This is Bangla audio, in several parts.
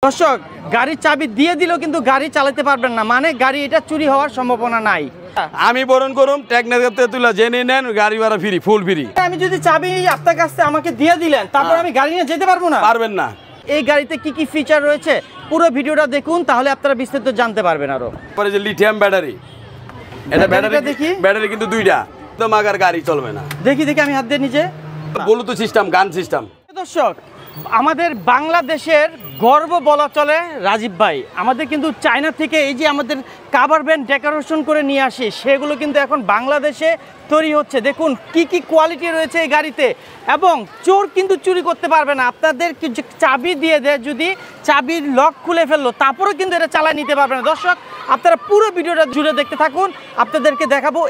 দর্শক গাড়ির চাবি দিয়ে দিলেও কিন্তু গাড়ি চালাতে পারবেন না, মানে গাড়ি এটা চুরি হওয়ার সম্ভাবনা নাই। আমি বরণ করুম টেকনিক্যাল তুলে জেনে নেন, গাড়ি ভাড়া ফ্রি, ফুল ফ্রি। আমি যদি চাবি আপনার কাছে আমাকে দিয়ে দিলেন, তারপর আমি গাড়ি নিয়ে যেতে পারবো না? পারবেন না। এই গাড়িতে কি কি ফিচার রয়েছে পুরো ভিডিওটা দেখুন, তাহলে আপনারা বিস্তারিত জানতে পারবেন। আরো পরে যে লিথিয়াম ব্যাটারি, এটা ব্যাটারি দেখি, ব্যাটারি কিন্তু দুইটা, তো মাগার গাড়ি চলবে না। দেখি আমি হাত দিয়ে নিচে। ব্লুটুথ সিস্টেম, গান সিস্টেম। দর্শক আমাদের বাংলাদেশের গর্ব বলা চলে রাজীব ভাই। আমাদের কিন্তু চায়না থেকে এই যে আমাদের কাভার ভ্যান ডেকোরেশন করে নিয়ে আসি, সেগুলো কিন্তু এখন বাংলাদেশে তৈরি হচ্ছে। দেখুন কি কি কোয়ালিটি রয়েছে এই গাড়িতে, এবং চোর কিন্তু চুরি করতে পারবে না। আপনাদের চাবি দিয়ে দেয়, যদি চাবির লক খুলে ফেললো তারপরেও কিন্তু এটা চালায় নিতে পারবে না। দর্শক আপনারা পুরো ভিডিওটা জুড়ে দেখতে থাকুন, আপনাদেরকে দেখাবো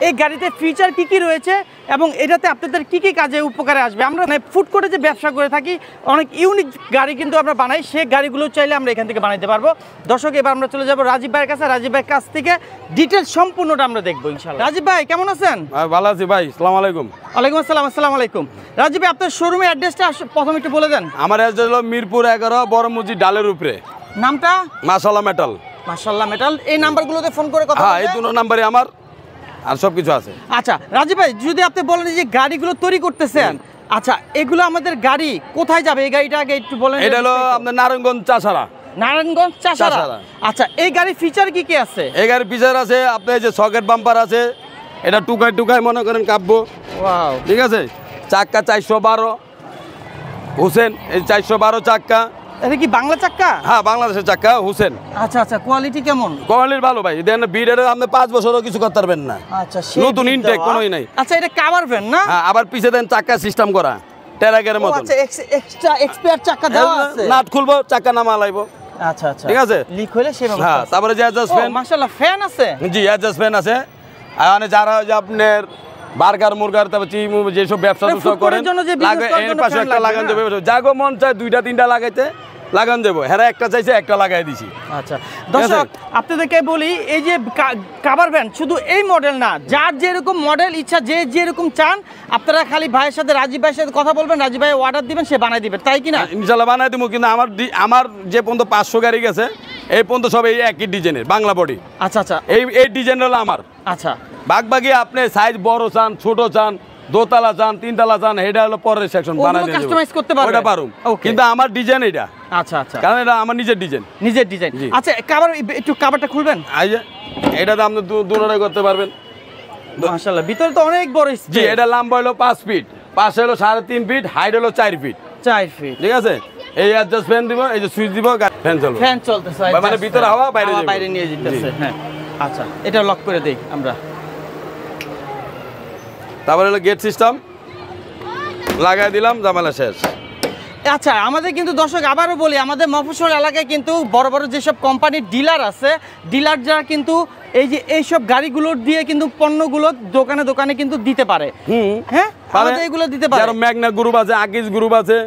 এই গাড়িতে ফিচার কি কি রয়েছে এবং এটাতে আপনাদের কি কি কাজে উপকারে আসবে। আমরা ফুড কোর্টে যে ব্যবসা করে থাকি, অনেক ইউনিক গাড়ি কিন্তু আমরা বানাই, সেই গাড়িগুলো চাইলে আমরা এখান থেকে বানাইতে পারবো। দর্শক এবার আমরা চলে যাবো রাজীব ভাইয়ের কাছে, রাজীব ভাইয়ের কাছ থেকে ডিটেলস সম্পূর্ণটা আমরা দেখবো ইনশাআল্লাহ। রাজীব ভাই কেমন আছেন? ভালো আছি ভাই, আসসালামু আলাইকুম। ওয়ালাইকুম আসসালাম। আসসালামু আলাইকুম। রাজীব ভাই আপনার শোরুমের অ্যাড্রেসটা প্রথমে একটু বলে দেন। আমার অ্যাড্রেস হলো মিরপুর 11 বড় মসজিদ ডালের উপরে। নামটা? মাশাআল্লাহ মেটাল। মাশাআল্লাহ মেটাল। এই নাম্বারগুলোতে ফোন করে কথা বলবেন? হ্যাঁ, এই দুটো নাম্বারই আমার, আর সব কিছু আছে। আচ্ছা রাজীব ভাই, যদি আপনি বলেন যে গাড়িগুলো তৈরি করতেছেন, আচ্ছা এগুলো আমাদের গাড়ি কোথায় যাবে? এই গাড়িটা আগে একটু বলেন। এটা হলো আপনার নারায়ণগঞ্জ চাষারা। নারায়ণগঞ্জ চাষারা। আচ্ছা এই গাড়ির ফিচার কি কি আছে? এই গাড়ির ফিচার আছে আপনার যে সকেট বাম্পার আছে, এটা টুকায় টুকায় মনে করেন কাব্য। ওয়াও, ঠিক আছে। চাক্কা 412 হুসেন, এই 412 চাক্কা। এটা কি বাংলা চাক্কা? হ্যাঁ, বাংলাদেশের চাক্কা হুসেন। আচ্ছা আচ্ছা, কোয়ালিটি কেমন? কোয়ালিটি ভালো ভাই। দেন বিডের আপনি 5 বছরও কিছু করতে পারবেন না। আচ্ছা, নতুন ইনটেক কোনোই নাই। আচ্ছা এটা কাভার ভ্যান না? হ্যাঁ, আবার পিছে দেন চাক্কা সিস্টেম করা টেরাগের মত। আচ্ছা এক্সট্রা এক্সপায়ার চাক্কা দেওয়া আছে। নাট খুলবো, চাক্কা নামা লাইবো। আচ্ছা আচ্ছা, ঠিক আছে। লিক হলে সেভাবে। হ্যাঁ, তারপরে যে অ্যাডজাস্ট ফ্যান। মাশাআল্লাহ ফ্যান আছে। জি, অ্যাডজাস্ট ফ্যান আছে। আর মানে যারা যে আপনার বার্গার মুরগার তারপর চিমু যেসব ব্যবসা করেন, লাগে এর পাশে একটা লাগান দেবে। জাগো মন চায় 2টা 3টা লাগাইতে লাগান দেবো, হ্যাঁ একটা চাইছে একটা লাগাই দিছি। আচ্ছা দর্শক আপনাদেরকে বলি, এই যে কাভার ভ্যান শুধু এই মডেল না, যার যেরকম মডেল ইচ্ছা, যে যেরকম চান, আপনারা খালি ভাইয়ের সাথে, রাজীব ভাইয়ের সাথে কথা বলবেন, রাজীব ভাই অর্ডার দিবেন, সে বানাই দিবেন, তাই কিনা? ইনশাল্লাহ বানাই দেবো। কিন্তু আমার যে পর্যন্ত 500 গাড়ি গেছে, এই পর্যন্ত সব এই একই ডিজাইনের বাংলা বডি। আচ্ছা আচ্ছা, এই ডিজাইন হলো আমার। আচ্ছা বাগবাগি আপনি সাইজ বড় চান, ছোট চান, দোতলা চান, 3তলা চান, এটা হলো পরের সেকশন, বানাই দেব, কাস্টমাইজ করতে পারবেন। ওটা পারুম, কিন্তু আমার ডিজাইন এটা। আচ্ছা আচ্ছা, কারণ এটা আমার নিজের ডিজাইন। নিজের ডিজাইন। আচ্ছা কাভার, একটু কাভারটা খুলবেন। এই যে এটা তো আপনি দুটোই করতে পারবেন। মাশাআল্লাহ, ভিতরে তো অনেক বড় স্পেস। জি, এটা লম্বা হলো 5 ফিট, পাশে হলো 3.5 ফিট, হাইট হলো 4 ফিট। 4 ফিট, ঠিক আছে। এই অ্যাডজাস্ট ফ্যান দিব, এই যে সুইচ দিব, ফ্যান চলবে। ফ্যান চলতেছে, মানে ভিতরে হাওয়া বাইরে নিয়ে যেতেছে। হ্যাঁ আচ্ছা, এটা লক করে দেই আমরা। তারপরে হলো গেট সিস্টেম লাগাই দিলাম, ঝামেলা শেষ। আচ্ছা আমাদের কিন্তু দর্শক আবারও বলি, আমাদের মফস্বল এলাকায় কিন্তু বড় বড় যেসব কোম্পানির ডিলার আছে, ডিলার যারা কিন্তু এই যে এইসব গাড়িগুলোর দিয়ে কিন্তু পণ্যগুলো দোকানে দোকানে কিন্তু দিতে পারে। হ্যাঁ, আমাদের এগুলো দিতে পারে। যারা ম্যাগনা গ্রুপ আছে, আকিজ গ্রুপ আছে,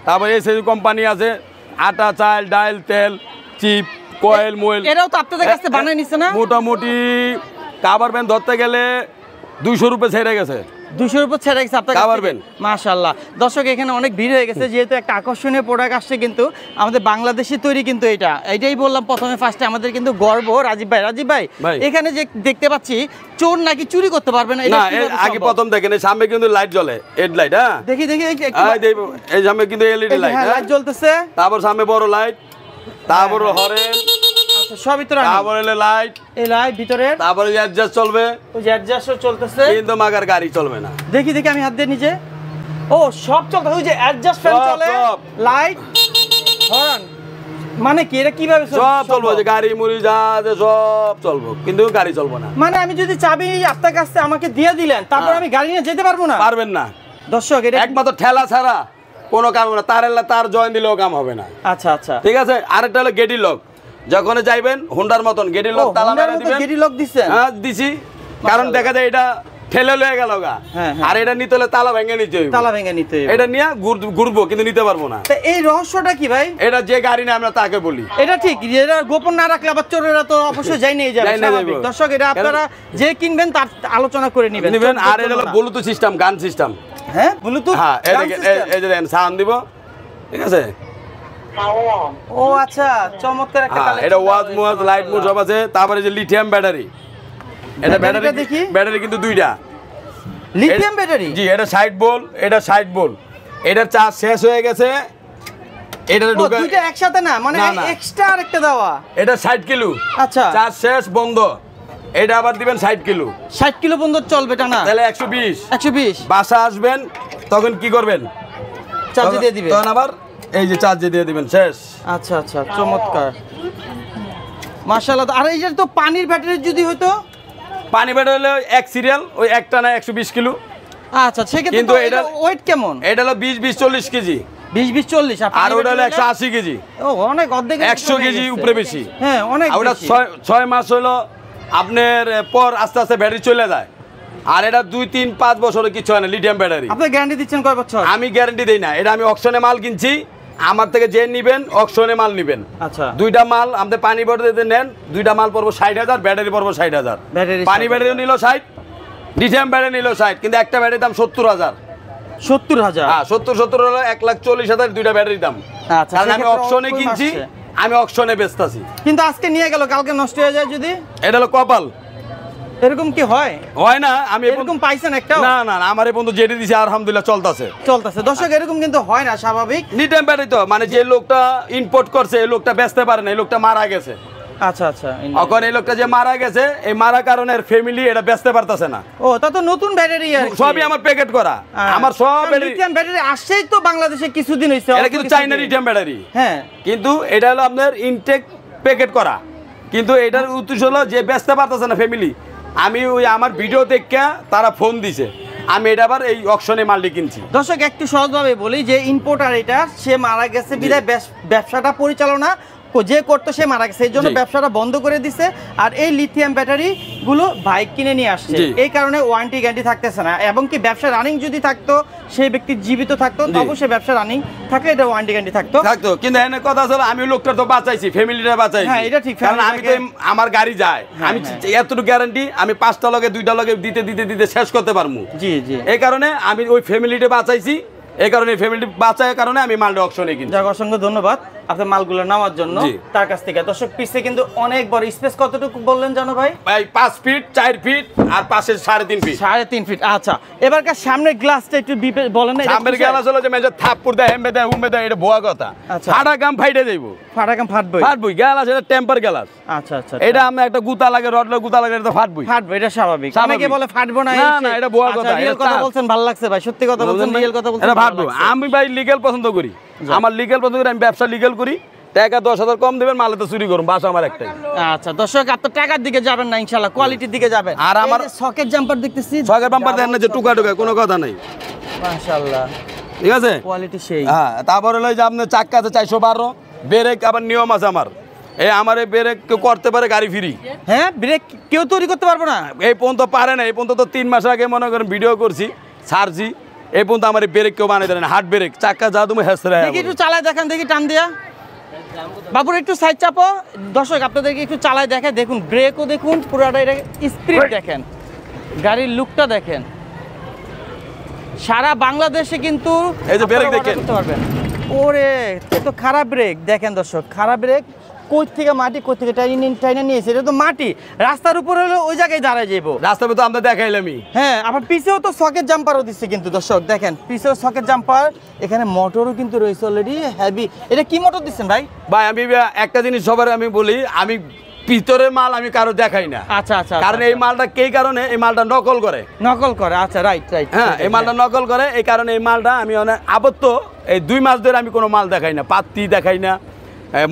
তারপরে এসএস কোম্পানি আছে, আটা, চাল, ডাল, তেল, চিপ, কয়েল, মোয়েল, এরাও তো আপনাদের কাছে বানায় নিছে না? মোটামুটি কাভার ভ্যান ধরতে গেলে 200 রুপে ছেড়ে গেছে। 200 উপর ছেড়ে গেছে আপনার কাছে পারবেন। মাশাআল্লাহ দর্শক, এখানে অনেক ভিড় হয়ে গেছে, যেহেতু একটা আকর্ষণীয় প্রোডাক্ট আসছে, কিন্তু আমাদের বাংলাদেশি তৈরি। কিন্তু এইটাই বললাম প্রথমে, ফার্স্টে আমাদের কিন্তু গর্ব। রাজীব ভাই এখানে যে দেখতে পাচ্ছি, চোর নাকি চুরি করতে পারবে না। না, আগে প্রথম দেখেন এই সামনে কিন্তু লাইট জ্বলে, হেড লাইট। হ্যাঁ দেখি এই সামনে কিন্তু এলইডি লাইট, লাইট জ্বলতেছে। তারপর সামনে বড় লাইট, তারপর হরেন, সব ভিতরে, তারপর লাইট, এই লাইট ভিতরে, তারপরে অ্যাডজাস্ট চলবে, ওই যে অ্যাডজাস্টও চলতেছে, কিন্তু মাগার গাড়ি চলবে না। দেখি আমি হাত দিয়ে নিচে। ও সব চলতেছে, ওই যে অ্যাডজাস্ট ফ্যান চলে, লাইট, হর্ন, মানে কি এটা কিভাবে সব চলবে? যে গাড়ি মুড়ি যা আছে সব চলবে, কিন্তু গাড়ি চলবে না। মানে আমি যদি চাবি আপনার কাছে আমাকে দিয়ে দিলেন, তারপর আমি গাড়ি নিয়ে যেতে পারবো না? পারবেন না। দর্শক এটা একমাত্র ঠেলা ছাড়া কোনো কাম হবে না। তার জয়েন দিলেও কাম হবে না। আচ্ছা আচ্ছা, ঠিক আছে। আরেকটা হলো গেডি লক। যখন যাইবেন হুন্ডার মতন গেডি লক তালা মেরে দিবেন। গেডি লক দিছেন? হ্যাঁ দিছি, কারণ দেখা যায় এটা ঠেলে লয়ে গেল গা, আর এটা নিতে হলে তালা ভেঙে নিতে হবে। তালা ভেঙে নিতে হবে, এটা নিয়ে ঘুরবো, কিন্তু নিতে পারবো না। এই রহস্যটা কি ভাই? এটা যে গাড়ি না আমরা তাকে বলি। এটা ঠিক, এটা গোপন না রাখলে আবার চোরেরা তো অবশ্যই যাই নিয়ে যাবে। দর্শক এটা আপনারা যে কিনবেন তার আলোচনা করে নেবেন। আর এটা হলো ব্লুটুথ সিস্টেম, গান সিস্টেম। হ্যাঁ ব্লুটুথ, হ্যাঁ এই যে সাউন্ড দিব। ঠিক আছে। ও আচ্ছা, চমৎকার একটা হ্যাঁ, কালেকশন। এটা ওয়াজ মুয়াজ লাইট মোড সব আছে। তারপরে যে লিথিয়াম ব্যাটারি, এটা ব্যাটারি দেখি। ব্যাটারি কিন্তু দুইটা লিথিয়াম ব্যাটারি। জি, এটা 60 ভোল্ট, এটা 60 ভোল্ট। এটার চার্জ শেষ হয়ে গেছে, এটা ঢুকে দুইটা একসাথে না, মানে এক্সট্রা আরেকটা দেওয়া। এটা 60 কিলো, আচ্ছা, চার্জ শেষ বন্ধ। এটা আবার দিবেন 60 কিলো, 60 কিলো পর্যন্ত চলবে টানা, তাহলে 120। 120 বাসা আসবেন তখন কি করবেন, চার্জ দিয়ে দিবেন, তখন আবার এই যে চার্জ দিয়ে দিবেন, শেষ। আচ্ছা আচ্ছা, চমৎকার মাশাআল্লাহ। আর এই যে তো পানির ব্যাটারি যদি হতো, পানি ব্যাটারি হলো এক সিরিয়াল, ওই একটা না 120 কিলো। আচ্ছা, সেক্ষেত্রে কিন্তু তো এটা ওয়েট কেমন? এটা হলো 20-40 কেজি, 20-40, আর ওটা হলো 180 কেজি। ও, অনেক, অর্ধেক 100 কেজি উপরে বেশি। হ্যাঁ, অনেক ওটা বেশি। 6 মাস হলো আপনার পর আস্তে আস্তে ব্যাটারি চলে যায়। আর এটা 2-3-5 বছরে কিছু হয় না, লিথিয়াম ব্যাটারি। আপনি গ্যারান্টি দিচ্ছেন কয় বছর? আমি গ্যারান্টি দেই না, এটা আমি অকশনে মাল কিনছি। আমার থেকে যে নিবেন অকশনে মাল নিবেন। আচ্ছা, দুইটা মাল আমাদের পানি ব্যাটারিতে নেন, দুইটা মাল পড়বো 60,000, ব্যাটারি পড়বো 60,000। পানি ব্যাটারি নিল 60, লিথিয়াম ব্যাটারি নিল 60, কিন্তু একটা ব্যাটারির দাম 70,000। 70,000? হ্যাঁ, 70 হলো 1,40,000 দুইটা ব্যাটারির দাম। আচ্ছা, কারণ আমি অকশনে কিনছি, আমি অকশনে বেচতাছি। কিন্তু আজকে নিয়ে গেল, কালকে নষ্ট হয়ে যায় যদি? এটা হলো কপাল। এরকম কি হয়? হয় না, আমি এরকম পাইছেন একটা? না না, আমার এই বন্ধু যেটা দিছে আলহামদুলিল্লাহ চলতেছে। দর্শক, এরকম কিন্তু হয় না, স্বাভাবিক। লিথিয়াম ব্যাটারি তো মানে যে লোকটা ইম্পোর্ট করছে, এই লোকটা বেচতে পারে না, এই লোকটা মারা গেছে। আচ্ছা আচ্ছা, এখন এই লোকটা যে মারা গেছে, এই মারা কারণে ফ্যামিলি এটা বেচতে পারতেছে না। ও, তা তো নতুন ব্যাটারি আর কি। সবই আমার প্যাকেট করা, আমার সব লিথিয়াম ব্যাটারি আসছেই তো বাংলাদেশে কিছুদিন হইছে। এটা কিন্তু চাইনা লিথিয়াম ব্যাটারি। হ্যাঁ, কিন্তু এটা হলো আপনার ইনটেক প্যাকেট করা, কিন্তু এটার উদ্দেশ্য হলো যে বেচতে পারতেছে না ফ্যামিলি। আমি ওই আমার ভিডিও দেখে তারা ফোন দিছে, আমি এটা আবার এই অকশনে মালটি কিনছি। দর্শক, একটু সহজভাবে বলি যে ইম্পোর্টার এটা, সে মারা গেছে বিধায় ব্যবসাটা পরিচালনা যে করতো সে মারা গেছে, এই জন্য ব্যবসাটা বন্ধ করে দিছে। আর এই লিথিয়াম ব্যাটারি গুলো বাইক কিনে নিয়ে আসছে, এই কারণে ওয়ারেন্টি গ্যারান্টি থাকতেছে না। এবং কি ব্যবসা রানিং যদি থাকতো, সেই ব্যক্তি জীবিত থাকতো, অবশ্যই ব্যবসা রানিং থাকলে এটা ওয়ারেন্টি গ্যারান্টি থাকতো। কিন্তু এনে কথা হলো, আমি লোকটা তো বাঁচাইছি, ফ্যামিলিটা বাঁচাইছি। হ্যাঁ, এটা ঠিক, কারণ আমি তো আমার গাড়ি যায়, আমি এতটুকু গ্যারান্টি আমি 5টা লগে 2টা লগে দিতে দিতে দিতে শেষ করতে পারবো। জি জি, এই কারণে আমি ওই ফ্যামিলিটা বাঁচাইছি, এই কারণে ফ্যামিলি বাঁচার কারণে আমি মালটা অকশনে কিনছি। যাক, অসংখ্য ধন্যবাদ আপনার মালগুলো নেওয়ার জন্য তার কাছ থেকে। দর্শক, পিছে কিন্তু অনেক বড় স্পেস, কতটুকু বললেন জানো ভাই? ভাই 5 ফিট 4 ফিট আর পাশে 3.5 ফিট। 3.5 ফিট। আচ্ছা, এবারকার সামনের গ্লাসটা একটু বলেন না। সামনের গ্লাস হলো যে মেজর থাপ্পুর দেয়, হেমবে দেয়, হুমবে দেয়, এটা ভুয়া কথা। ফাটা কাম ফাইটে যাইবো, ফাটা কাম ফাটবই। ফাটবই গ্লাস, এটা টেম্পার গ্লাস। আচ্ছা আচ্ছা, এটা আমরা একটা গুতা লাগে, রড লাগে, গুতা লাগে, এটা ফাটবই। ফাটবে, এটা স্বাভাবিক। অনেকে বলে ফাটবো না, না না, এটা ভুয়া কথা। রিয়েল কথা বলছেন, ভালো লাগছে ভাই, সত্যি কথা বলছেন, রিয়েল কথা বলছেন, এটা ফাটবো। আমি ভাই লিগ্যাল পছন্দ করি, আমার লিগ্যাল পছন্দ করি, আমি ব্যবসা লিগ্যাল করি। টাকা 10,000 কম দেবেন, মালে তো চুরি করুন, বাসা আমার একটাই। আচ্ছা দর্শক, আপনি টাকার দিকে যাবেন না, ইনশাআল্লাহ কোয়ালিটির দিকে যাবেন। আর আমার সকেট জাম্পার দেখতেছি, সকেট বাম্পার দেন না যে টুকা টুকা, কোনো কথা নাই, মাশাআল্লাহ, ঠিক আছে, কোয়ালিটি সেই। হ্যাঁ, তারপর হলো যে আপনার চাক্কা আছে 412, ব্রেক আবার নিয়ম আছে আমার। আমার এই ব্রেক কেউ করতে পারে গাড়ি ফ্রি। হ্যাঁ, ব্রেক কেউ তৈরি করতে পারবো না, এই পর্যন্ত পারে না। এই পর্যন্ত তো 3 মাস আগে মনে করেন ভিডিও করছি, ছাড়ছি, এই পর্যন্ত আমার এই ব্রেক কেউ বানাই দেয় না। হার্ড ব্রেক, চাক্কা যা তুমি হেসরে দেখি একটু চালায় দেখেন, দেখি টান দিয়া বাবুর একটু সাইড চাপো। দর্শক, আপনাদেরকে একটু চালায় দেখে, দেখুন ব্রেকও দেখুন, পুরাটা এটা স্পিড দেখেন, গাড়ির লুকটা দেখেন। সারা বাংলাদেশে কিন্তু এই যে ব্রেক দেখেন পারবেন। ওরে, তো খারাপ ব্রেক দেখেন দর্শক, খারাপ ব্রেক। কই থেকে মাটি, কই থেকে টাইনা নিয়েছে, এটা তো মাটি। রাস্তার উপর হলে ওই জায়গায় দাঁড়ায় যাবো, রাস্তার তো আমরা দেখাইলামই। হ্যাঁ, আবার পিছেও তো সকেট জাম্পারও দিচ্ছে কিন্তু দর্শক দেখেন, পিছেও সকেট জাম্পার, এখানে মোটরও কিন্তু রয়েছে অলরেডি হেভি। এটা কি মোটর দিচ্ছেন ভাই? ভাই আমি একটা জিনিস সবার আমি বলি, আমি ভিতরের মাল আমি কারো দেখাই না। আচ্ছা আচ্ছা, কারণ এই মালটা এই কারণে এই মালটা নকল করে। আচ্ছা, রাইট রাইট, হ্যাঁ, এই মালটা নকল করে, এই কারণে এই মালটা আমি অনেক আবদ্ধ। এই 2 মাস ধরে আমি কোনো মাল দেখাই না, পাত্তি দেখাই না,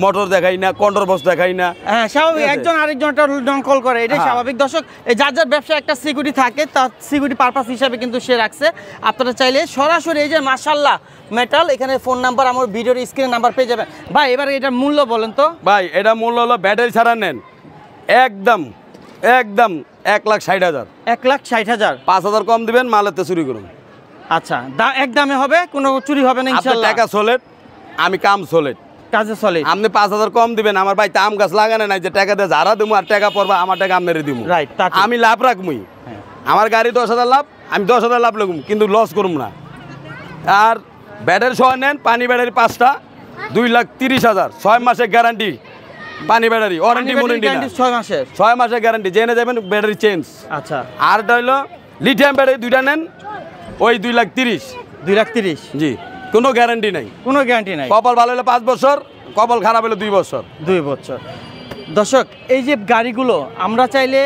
মোটর দেখাই না, কন্ট্রোল বক্স দেখাই না। হ্যাঁ, স্বাভাবিক, একজন আরেকজনটা নকল করে, এটাই স্বাভাবিক। দর্শক, এই যার যার ব্যবসা একটা সিকিউরিটি থাকে, তার সিকিউরিটি পারপাস হিসাবে কিন্তু সে রাখছে। আপনারা চাইলে সরাসরি এই যে মাশাআল্লাহ মেটাল, এখানে ফোন নাম্বার আমার ভিডিওর স্ক্রিনে নাম্বার পেয়ে যাবেন। ভাই, এবার এটার মূল্য বলেন তো? ভাই, এটা মূল্য হলো ব্যাটারি ছাড়া নেন একদম একদম 1,60,000। 1,60,000, 5,000 কম দিবেন, মালেতে চুরি করুন। আচ্ছা, এক দামে হবে, কোনো চুরি হবে না ইনশাআল্লাহ। টাকা সলেট, আমি কাম সলেট, কাজে চলে। আপনি 5,000 কম দিবেন। আমার ভাই আম গাছ লাগানো নাই যে টাকা দিয়ে ঝাড়া দিব আর টাকা পড়বা, আমার টাকা আমি মেরে দিব। রাইট, আমি লাভ রাখবই। আমার গাড়ি 10,000 লাভ, আমি 10,000 লাভ লাগুম, কিন্তু লস করুম না। আর ব্যাটারি সহ নেন, পানি ব্যাটারি 5টা, 2,30,000 6 মাসের গ্যারান্টি পানি ব্যাটারি ওয়ারেন্টি ওয়ারেন্টি 6 মাসের গ্যারান্টি জেনে যাবেন ব্যাটারি চেঞ্জ আচ্ছা আর এটা হলো লিথিয়াম ব্যাটারি দুইটা নেন ওই 2,30,000 জি কোনো গ্যারান্টি নাই কপাল ভালো হলে 5 বছর কপাল খারাপ হলে 2 বছর 2 বছর দর্শক এই যে গাড়িগুলো আমরা চাইলে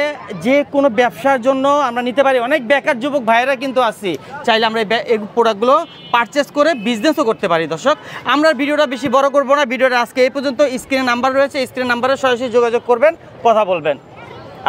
যে কোনো ব্যবসার জন্য আমরা নিতে পারি অনেক বেকার যুবক ভাইয়েরা কিন্তু আছি চাইলে আমরা এই প্রোডাক্টগুলো পারচেস করে বিজনেসও করতে পারি দর্শক আমরা ভিডিওটা বেশি বড় করব না ভিডিওটা আজকে এই পর্যন্ত স্ক্রিনে নাম্বার রয়েছে স্ক্রিনে নাম্বারে সরাসরি যোগাযোগ করবেন কথা বলবেন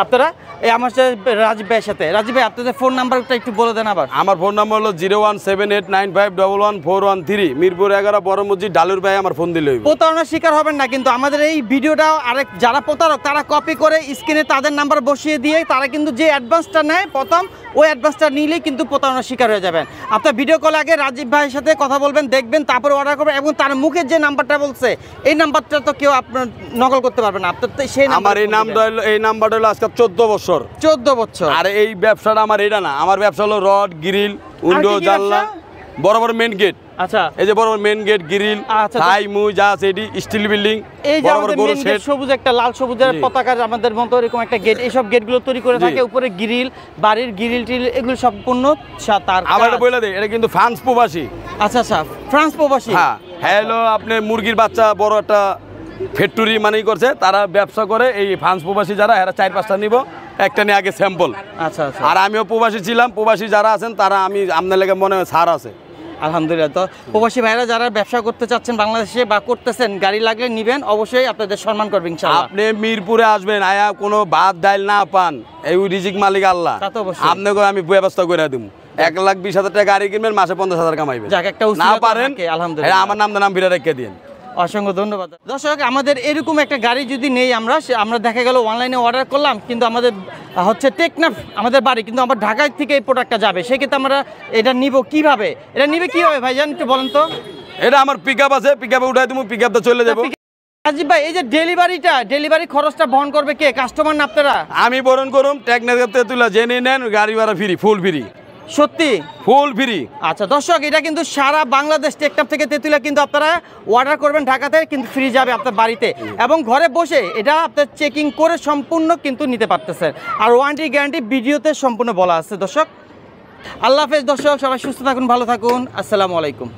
আপনারা এই আমার সাথে রাজীব ভাইয়ের সাথে রাজীব ভাই আপনাদের ফোন নাম্বারটা একটু বলে দেন আবার আমার ফোন নাম্বার হলো 01789511413 মিরপুর 11 বড় মসজিদ ডালুর ভাই আমার ফোন দিলে প্রতারণার শিকার হবেন না কিন্তু আমাদের এই ভিডিওটা আরেক যারা প্রতারক তারা কপি করে স্ক্রিনে তাদের নাম্বার বসিয়ে দিয়ে তারা কিন্তু যে অ্যাডভান্সটা নেয় প্রথম ওই অ্যাডভান্সটা নিলেই কিন্তু প্রতারণার শিকার হয়ে যাবেন আপনার ভিডিও কল আগে রাজীব ভাইয়ের সাথে কথা বলবেন দেখবেন তারপর অর্ডার করবেন এবং তার মুখের যে নাম্বারটা বলছে এই নাম্বারটা তো কেউ আপনার নকল করতে পারবে না আপনার সেই আমার এই নাম্বারটা হলো আজকে 14 বছর আর এই ব্যবসাটা আমার এটা না আমার ব্যবসা হলো রড গ্রিল উইন্ডো জানলা বড় বড় মেইন গেট আচ্ছা এই যে বড় বড় মেইন গেট গ্রিল ছাই মুই যা আছে এডি স্টিল বিল্ডিং এই যে আমাদের মেইন গেট সবুজ একটা লাল সবুজের পতাকার আমাদের মতো এরকম একটা গেট এই সব গেটগুলো তৈরি করে থাকে উপরে গ্রিল বাড়ির গ্রিল টিল এগুলো সম্পূর্ণ তার আবার বলে দেই এটা কিন্তু ফ্রান্স প্রবাসী আচ্ছা ফ্রান্স প্রবাসী হ্যাঁ হ্যালো আপনি মুরগির বাচ্চা বড় একটা ফ্যাক্টরি মানেই করছে তারা ব্যবসা করে এই ফ্রান্স প্রবাসী যারা এরা 4-5টা নিব একটা নিয়ে আগে স্যাম্পল আচ্ছা আর আমিও প্রবাসী ছিলাম প্রবাসী যারা আছেন তারা আমি আপনার লেগে মনে হয় ছাড় আছে আলহামদুলিল্লাহ তো প্রবাসী ভাইরা যারা ব্যবসা করতে চাচ্ছেন বাংলাদেশে বা করতেছেন গাড়ি লাগলে নিবেন অবশ্যই আপনাদের সম্মান করবেন ইনশাআল্লাহ আপনি মিরপুরে আসবেন আয়া কোনো ভাত ডাল না পান এই রিজিক মালিক আল্লাহ আপনাকে আমি ব্যবস্থা করে দিব 1,20,000 টাকা গাড়ি কিনবেন মাসে 50,000 কামাইবেন না পারেন আলহামদুলিল্লাহ আমার নাম বিরা রেখে দিন অসংখ্য ধন্যবাদ দর্শক আমাদের এরকম একটা গাড়ি যদি নেই আমরা দেখা গেল অনলাইনে অর্ডার করলাম কিন্তু আমাদের হচ্ছে টেকনাফ আমাদের বাড়ি কিন্তু আমার ঢাকায় থেকে এই প্রোডাক্টটা যাবে সেক্ষেত্রে আমরা এটা নিব কিভাবে এটা নিবে কিভাবে ভাইজান একটু বলেন তো এটা আমার পিকআপ আছে পিকআপে উঠাই দেবো পিকআপটা চলে যাবো রাজীব ভাই এই যে ডেলিভারি খরচটা বহন করবে কে কাস্টমার না আপনারা আমি বরণ করুম টেকনাফ থেকে তুলে জেনে নেন গাড়ি ভাড়া ফ্রি ফুল ফ্রি সত্যি ফুল ফ্রি আচ্ছা দর্শক এটা কিন্তু সারা বাংলাদেশ টেকনাফ থেকে তেতুলিয়া কিন্তু আপনারা অর্ডার করবেন ঢাকাতে কিন্তু ফ্রি যাবে আপনার বাড়িতে এবং ঘরে বসে এটা আপনার চেকিং করে সম্পূর্ণ কিন্তু নিতে পারতেছেন আর ওয়ারেন্টি গ্যারান্টি ভিডিওতে সম্পূর্ণ বলা আছে দর্শক আল্লাহ হাফেজ দর্শক সবাই সুস্থ থাকুন ভালো থাকুন আসসালামু আলাইকুম